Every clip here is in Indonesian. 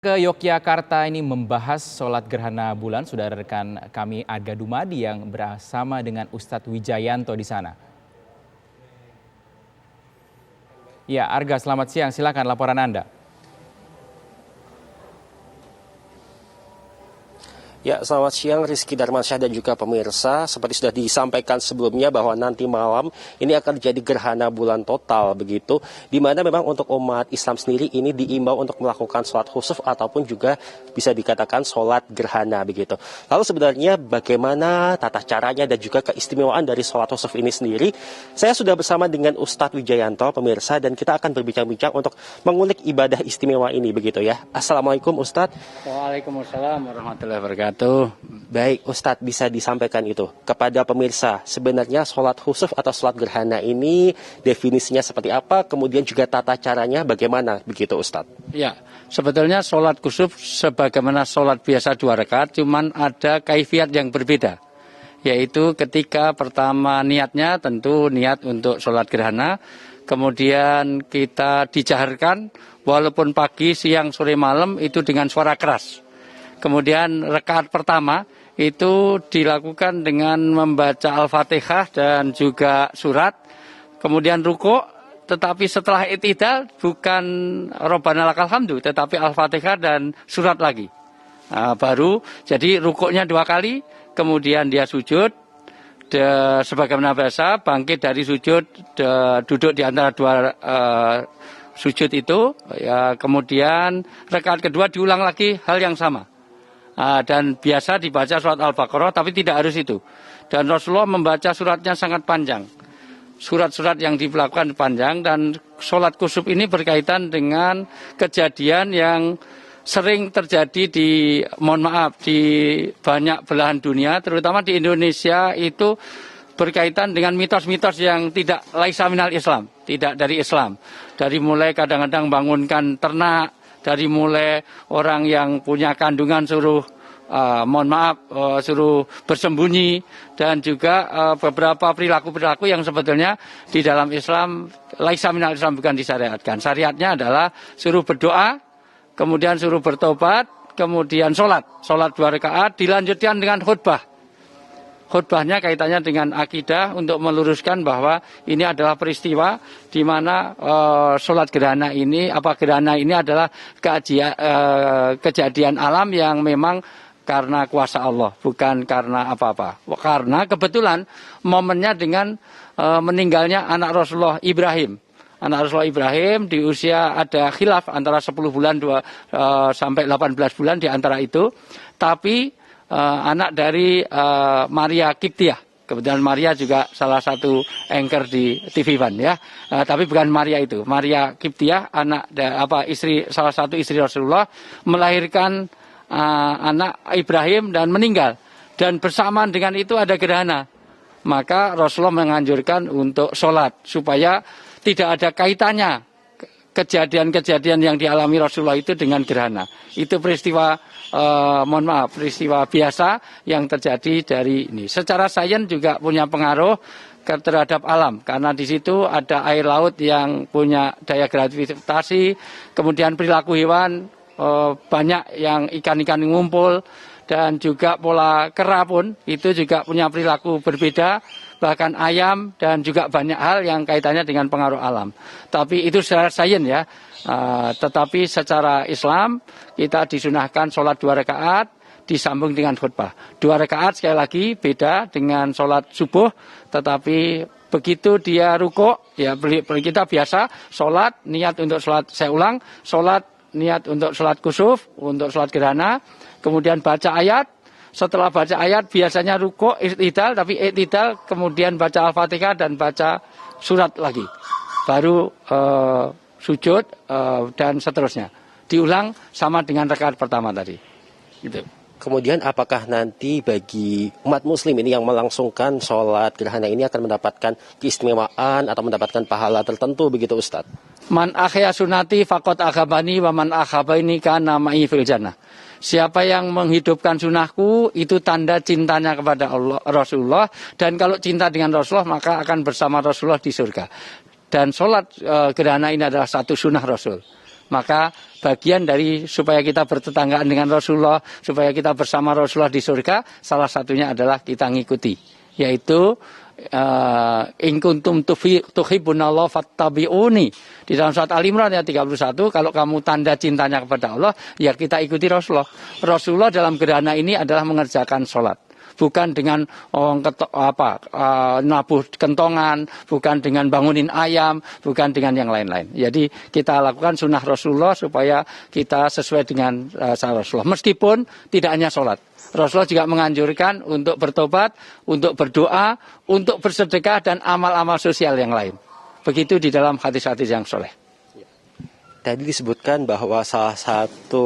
Ke Yogyakarta ini membahas sholat gerhana bulan, sudah ada rekan kami Arga Dumadi yang bersama dengan Ustadz Wijayanto di sana. Ya, Arga, selamat siang. Silakan laporan Anda. Ya, selamat siang Rizky Darmansyah dan juga pemirsa. Seperti sudah disampaikan sebelumnya bahwa nanti malam ini akan terjadi gerhana bulan total begitu. Di mana memang untuk umat Islam sendiri ini diimbau untuk melakukan sholat khusuf ataupun juga bisa dikatakan sholat gerhana begitu. Lalu sebenarnya bagaimana tata caranya dan juga keistimewaan dari sholat khusuf ini sendiri? Saya sudah bersama dengan Ustadz Wijayanto pemirsa dan kita akan berbincang-bincang untuk mengulik ibadah istimewa ini begitu ya. Assalamualaikum Ustadz. Waalaikumsalam warahmatullahi wabarakatuh. Baik, Ustadz bisa disampaikan itu kepada pemirsa. Sebenarnya sholat khusuf atau sholat gerhana ini definisinya seperti apa? Kemudian juga tata caranya bagaimana begitu Ustadz? Ya, sebetulnya sholat khusuf sebagaimana sholat biasa 2 rakaat, cuman ada kaifiat yang berbeda. Yaitu ketika pertama niatnya tentu niat untuk sholat gerhana, kemudian kita dijaharkan walaupun pagi, siang, sore, malam itu dengan suara keras. Kemudian rakaat pertama itu dilakukan dengan membaca Al-Fatihah dan juga surat. Kemudian rukuk, tetapi setelah i'tidal bukan Rabbana lakal hamdu, tetapi Al-Fatihah dan surat lagi. Nah, baru jadi rukuknya 2 kali, kemudian dia sujud. Sebagaimana biasa, bangkit dari sujud, duduk di antara 2 sujud itu. Ya, kemudian rakaat kedua diulang lagi hal yang sama. Dan biasa dibaca surat Al-Baqarah, tapi tidak harus itu. Dan Rasulullah membaca suratnya sangat panjang. Surat-surat yang dilakukan panjang, dan sholat khusuf ini berkaitan dengan kejadian yang sering terjadi di banyak belahan dunia, terutama di Indonesia itu berkaitan dengan mitos-mitos yang tidak laisa minal Islam, tidak dari Islam. Dari mulai kadang-kadang bangunkan ternak, dari mulai orang yang punya kandungan suruh suruh bersembunyi, dan juga beberapa perilaku-perilaku yang sebetulnya di dalam Islam laisa minal Islam, bukan disyariatkan. Syariatnya adalah suruh berdoa, kemudian suruh bertobat, kemudian sholat 2 rakaat dilanjutkan dengan khutbah. Khutbahnya kaitannya dengan akidah untuk meluruskan bahwa ini adalah peristiwa di mana sholat gerhana ini, gerhana ini adalah kejadian alam yang memang karena kuasa Allah, bukan karena apa-apa. Karena kebetulan momennya dengan meninggalnya anak Rasulullah Ibrahim. Anak Rasulullah Ibrahim di usia ada khilaf antara 10 bulan sampai 18 bulan di antara itu. Tapi anak dari Maria Kiptiah. Kebetulan Maria juga salah satu anchor di TV One ya. Tapi bukan Maria itu. Maria Kiptiah, salah satu istri Rasulullah, melahirkan anak Ibrahim dan meninggal. Dan bersamaan dengan itu ada gerhana. Maka Rasulullah menganjurkan untuk sholat supaya tidak ada kaitannya kejadian-kejadian yang dialami Rasulullah itu dengan gerhana. Itu peristiwa peristiwa biasa yang terjadi dari ini. Secara sains juga punya pengaruh terhadap alam, karena di situ ada air laut yang punya daya gravitasi, kemudian perilaku hewan, banyak yang ikan-ikan ngumpul, dan juga pola kera pun itu juga punya perilaku berbeda, bahkan ayam, dan juga banyak hal yang kaitannya dengan pengaruh alam. Tapi itu secara sains ya. Tetapi secara Islam kita disunahkan sholat 2 rakaat disambung dengan khutbah. 2 rakaat sekali lagi beda dengan sholat subuh, tetapi begitu dia rukuk, ya kita biasa sholat niat untuk sholat, saya ulang, sholat niat untuk sholat khusuf, untuk sholat gerhana, kemudian baca ayat. Setelah baca ayat biasanya rukuk, i'tidal, tapi i'tidal kemudian baca Al-Fatihah dan baca surat lagi. Baru sujud dan seterusnya. Diulang sama dengan rakaat pertama tadi. Gitu. Kemudian apakah nanti bagi umat muslim ini yang melangsungkan sholat gerhana ini akan mendapatkan keistimewaan atau mendapatkan pahala tertentu begitu Ustadz? Man akhya sunati faqad akhabani wa man akhabaini kana ma'i fil jannah. Siapa yang menghidupkan sunnahku itu tanda cintanya kepada Rasulullah, dan kalau cinta dengan Rasulullah maka akan bersama Rasulullah di surga. Dan sholat gerhana ini adalah satu sunnah Rasul. Maka bagian dari supaya kita bertetanggaan dengan Rasulullah, supaya kita bersama Rasulullah di surga, salah satunya adalah kita ngikuti, yaitu in kuntum tuhibbunallah fattabi'uni. Di dalam surat Al-Imran ayat 31, kalau kamu tanda cintanya kepada Allah, ya kita ikuti Rasulullah. Rasulullah dalam gerhana ini adalah mengerjakan sholat. Bukan dengan nabuh kentongan, bukan dengan bangunin ayam, bukan dengan yang lain-lain. Jadi kita lakukan sunnah Rasulullah supaya kita sesuai dengan Rasulullah. Meskipun tidak hanya sholat. Rasulullah juga menganjurkan untuk bertobat, untuk berdoa, untuk bersedekah, dan amal-amal sosial yang lain. Begitu di dalam hadis-hadis yang soleh. Tadi disebutkan bahwa salah satu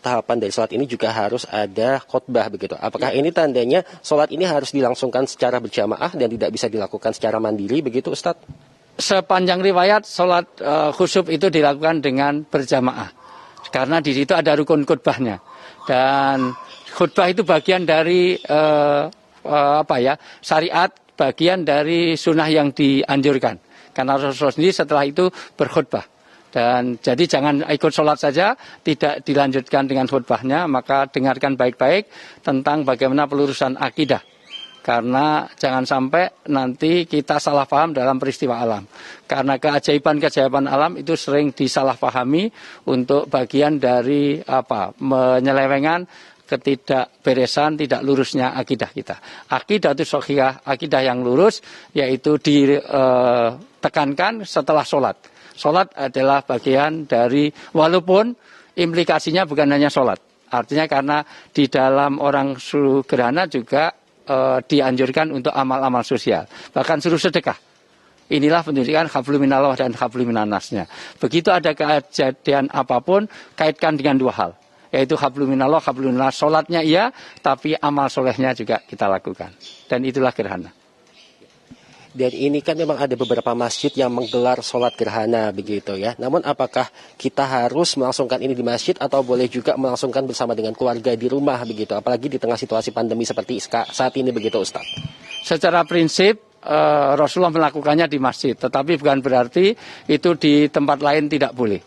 tahapan dari sholat ini juga harus ada khotbah begitu. Apakah ini tandanya sholat ini harus dilangsungkan secara berjamaah dan tidak bisa dilakukan secara mandiri begitu, Ustadz? Sepanjang riwayat, sholat khusyuk itu dilakukan dengan berjamaah. Karena di situ ada rukun khutbahnya. Dan khutbah itu bagian dari syariat, bagian dari sunnah yang dianjurkan. Karena Rasulullah sendiri setelah itu berkhutbah. Dan jadi jangan ikut sholat saja, tidak dilanjutkan dengan khutbahnya, maka dengarkan baik-baik tentang bagaimana pelurusan akidah. Karena jangan sampai nanti kita salah paham dalam peristiwa alam. Karena keajaiban-keajaiban alam itu sering disalahpahami untuk bagian dari penyelewengan, ketidakberesan, tidak lurusnya akidah kita. Akidah itu sahihah, akidah yang lurus, yaitu ditekankan setelah sholat. Sholat adalah bagian dari, walaupun implikasinya bukan hanya sholat. Artinya karena di dalam orang suruh gerhana juga dianjurkan untuk amal-amal sosial. Bahkan suruh sedekah. Inilah pendidikan hablum minallah dan hablum minannasnya. Begitu ada kejadian apapun, kaitkan dengan dua hal. Yaitu hablum minallah, hablum minannas. Sholatnya iya, tapi amal solehnya juga kita lakukan. Dan itulah gerhana. Dan ini kan memang ada beberapa masjid yang menggelar sholat gerhana begitu ya. Namun apakah kita harus melangsungkan ini di masjid atau boleh juga melangsungkan bersama dengan keluarga di rumah begitu? Apalagi di tengah situasi pandemi seperti saat ini begitu, Ustaz. Secara prinsip Rasulullah melakukannya di masjid. Tetapi bukan berarti itu di tempat lain tidak boleh.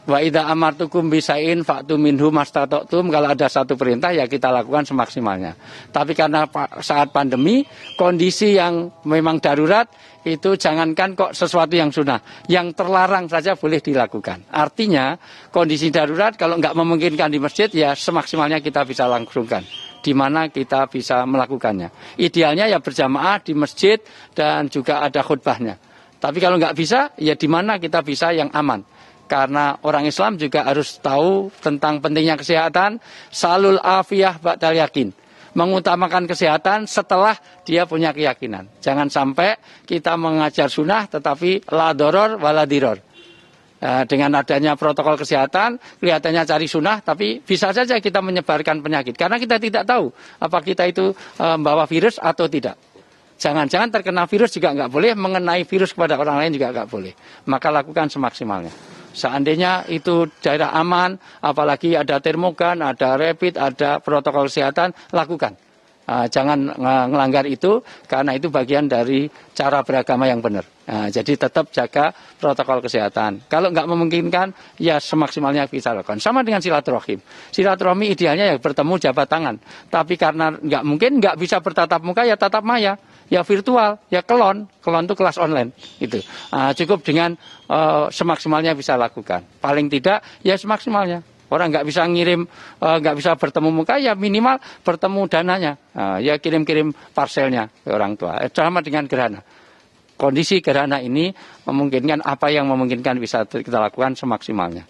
Wa idza amartukum bisain fa'tu minhu mastata'tum. Kalau ada satu perintah ya kita lakukan semaksimalnya. Tapi karena saat pandemi, kondisi yang memang darurat, itu jangankan kok sesuatu yang sunnah, yang terlarang saja boleh dilakukan. Artinya kondisi darurat kalau nggak memungkinkan di masjid ya semaksimalnya kita bisa langsungkan. Di mana kita bisa melakukannya. Idealnya ya berjamaah di masjid dan juga ada khutbahnya. Tapi kalau nggak bisa ya di mana kita bisa yang aman. Karena orang Islam juga harus tahu tentang pentingnya kesehatan, salul afiyah ba'dal yakin. Mengutamakan kesehatan setelah dia punya keyakinan. Jangan sampai kita mengajar sunnah tetapi la doror wala diror. Dengan adanya protokol kesehatan, kelihatannya cari sunnah, tapi bisa saja kita menyebarkan penyakit. Karena kita tidak tahu apa kita itu membawa virus atau tidak. Jangan-jangan terkena virus juga nggak boleh, mengenai virus kepada orang lain juga nggak boleh. Maka lakukan semaksimalnya. Seandainya itu daerah aman, apalagi ada termogan, ada rapid, ada protokol kesehatan, lakukan. Jangan melanggar itu, karena itu bagian dari cara beragama yang benar. Jadi tetap jaga protokol kesehatan. Kalau nggak memungkinkan, ya semaksimalnya bisa lakukan. Sama dengan silaturahim. Silaturahmi idealnya ya bertemu jabat tangan. Tapi karena nggak mungkin, nggak bisa bertatap muka, ya tatap maya. Ya virtual, ya kelon itu kelas online. Itu cukup dengan semaksimalnya bisa lakukan. Paling tidak, ya semaksimalnya. Orang nggak bisa ngirim, nggak bisa bertemu muka, ya minimal bertemu dananya. Ya kirim-kirim parselnya ke orang tua. Sama dengan gerhana. Kondisi gerhana ini memungkinkan apa yang memungkinkan bisa kita lakukan semaksimalnya.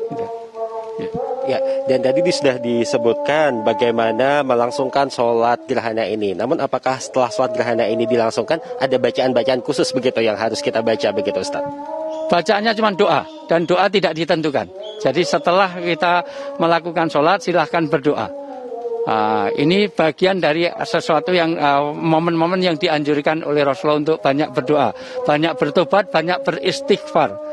Gitu. Ya, dan tadi sudah disebutkan bagaimana melangsungkan sholat gerhana ini. Namun apakah setelah sholat gerhana ini dilangsungkan ada bacaan-bacaan khusus begitu yang harus kita baca begitu, Ustaz? Bacaannya cuma doa, dan doa tidak ditentukan. Jadi setelah kita melakukan sholat, silahkan berdoa. Ini bagian dari sesuatu yang momen-momen yang dianjurkan oleh Rasulullah untuk banyak berdoa, banyak bertobat, banyak beristighfar.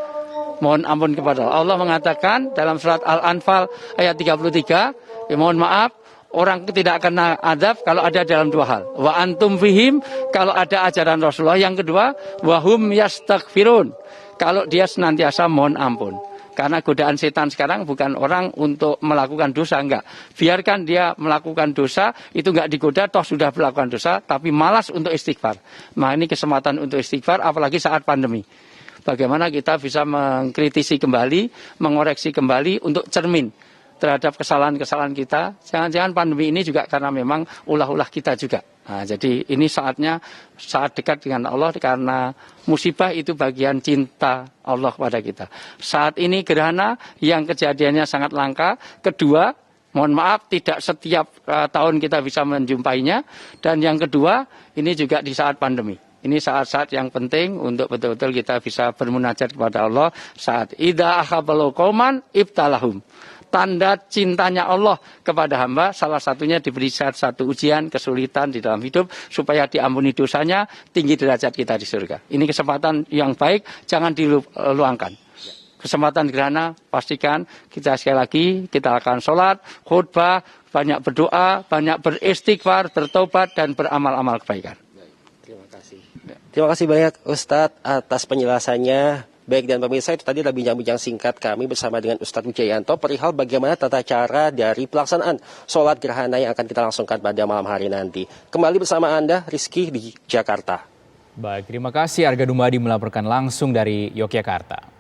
Mohon ampun kepada Allah. Allah mengatakan dalam surat Al-Anfal ayat 33, mohon maaf, orang tidak kena adab kalau ada dalam dua hal. Wa antum fihim, kalau ada ajaran Rasulullah. Yang kedua, wahum yastaghfirun, kalau dia senantiasa mohon ampun. Karena godaan setan sekarang bukan orang untuk melakukan dosa, enggak. Biarkan dia melakukan dosa, itu enggak digoda, toh sudah melakukan dosa, tapi malas untuk istighfar. Nah ini kesempatan untuk istighfar, apalagi saat pandemi. Bagaimana kita bisa mengkritisi kembali, mengoreksi kembali untuk cermin terhadap kesalahan-kesalahan kita. Jangan-jangan pandemi ini juga karena memang ulah-ulah kita juga. Nah, jadi ini saatnya saat dekat dengan Allah karena musibah itu bagian cinta Allah kepada kita. Saat ini gerhana yang kejadiannya sangat langka. Kedua, mohon maaf tidak setiap tahun kita bisa menjumpainya. Dan yang kedua, ini juga di saat pandemi. Ini saat-saat yang penting untuk betul-betul kita bisa bermunajat kepada Allah saat idza akhabalu qauman ibtalahum. Tanda cintanya Allah kepada hamba, salah satunya diberi satu ujian, kesulitan di dalam hidup, supaya diampuni dosanya, tinggi derajat kita di surga. Ini kesempatan yang baik, jangan diluangkan. Kesempatan gerhana, pastikan kita sekali lagi, kita akan sholat, khutbah, banyak berdoa, banyak beristighfar, bertobat, dan beramal-amal kebaikan. Terima kasih. Terima kasih banyak Ustadz atas penjelasannya. Baik, dan pemirsa, itu tadi adalah bincang-bincang singkat kami bersama dengan Ustadz Wijayanto perihal bagaimana tata cara dari pelaksanaan sholat gerhana yang akan kita langsungkan pada malam hari nanti. Kembali bersama Anda, Rizky di Jakarta. Baik, terima kasih Arga Dumadi melaporkan langsung dari Yogyakarta.